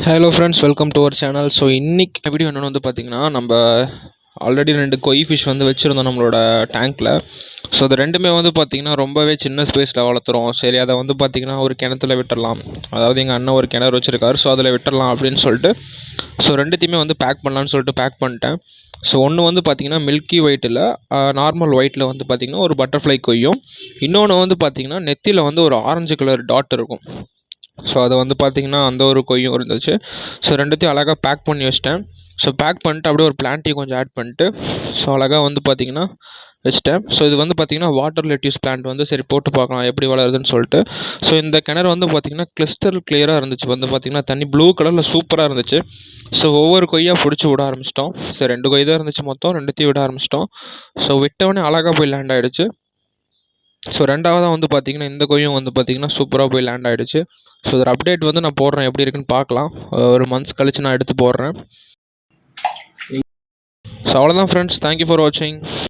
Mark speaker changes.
Speaker 1: Hello friends, welcome to our channel. So இன்றைக்கி வீடியோ என்னென்னு வந்து பார்த்திங்கன்னா, நம்ம ஆல்ரெடி 2 கொய் ஃபிஷ் வந்து வச்சுருந்தோம் நம்மளோட டேங்க்கில். ஸோ அது ரெண்டுமே வந்து பார்த்திங்கன்னா ரொம்பவே சின்ன ஸ்பேஸில் வளர்த்துறோம். சரி, அதை வந்து பார்த்திங்கன்னா ஒரு கிணத்துல விட்டுடலாம். அதாவது எங்கள் அண்ணன் ஒரு கிணறு வச்சுருக்காரு, ஸோ அதில் விட்டுடலாம் அப்படின்னு சொல்லிட்டு ஸோ ரெண்டுத்தையுமே வந்து பேக் பண்ணலான்னு சொல்லிட்டு பேக் பண்ணிட்டேன். ஸோ ஒன்று வந்து பார்த்திங்கன்னா மில்கி ஒயிட்டில், நார்மல் ஒயிட்டில் வந்து பார்த்திங்கன்னா ஒரு பட்டர்ஃப்ளை கொய்யும், இன்னொன்று வந்து பார்த்திங்கன்னா நெத்தியில் வந்து ஒரு ஆரஞ்சு கலர் டாட் இருக்கும். ஸோ அதை வந்து பார்த்திங்கன்னா அந்த ஒரு கொய்யும் இருந்துச்சு. ஸோ ரெண்டுத்தையும் அழகாக பேக் பண்ணி வச்சிட்டேன். ஸோ பேக் பண்ணிட்டு அப்படியே ஒரு பிளான்ட்டையும் கொஞ்சம் ஆட் பண்ணிட்டு ஸோ அழகாக வந்து பார்த்திங்கன்னா வச்சிட்டேன். ஸோ இது வந்து பார்த்திங்கன்னா வாட்டர் லெட்யூஸ் பிளான்ட் வந்து சரி போட்டு பார்க்கலாம் எப்படி வளருதுன்னு சொல்லிட்டு. ஸோ இந்த கிணறு வந்து பார்த்திங்கன்னா கிறிஸ்டல் கிளியராக இருந்துச்சு. வந்து பார்த்திங்கன்னா தண்ணி ப்ளூ கலரில் சூப்பராக இருந்துச்சு. ஸோ ஒவ்வொரு கொய்யாக பிடிச்சி விட ஆரம்பிச்சிட்டோம். ஸோ 2 கொய் தான் இருந்துச்சு, மொத்தம் 2த்தையும் விட ஆரம்பிச்சிட்டோம். ஸோ விட்டவொடனே அழகாக போய் லேண்ட் ஆகிடுச்சு. ஸோ ரெண்டாவதாக வந்து பார்த்திங்கன்னா இந்த கொய்யும் வந்து பார்த்திங்கன்னா சூப்பராக போய் லேண்ட் ஆகிடுச்சு. ஸோ இதோட அப்டேட் வந்து நான் போடுறேன், எப்படி இருக்குன்னு பார்க்கலாம். ஒரு மந்த்ஸ் கழிச்சு நான் எடுத்து போடுறேன். ஸோ அவ்வளோதான் ஃப்ரெண்ட்ஸ், தேங்க்யூ ஃபார் வாட்சிங்.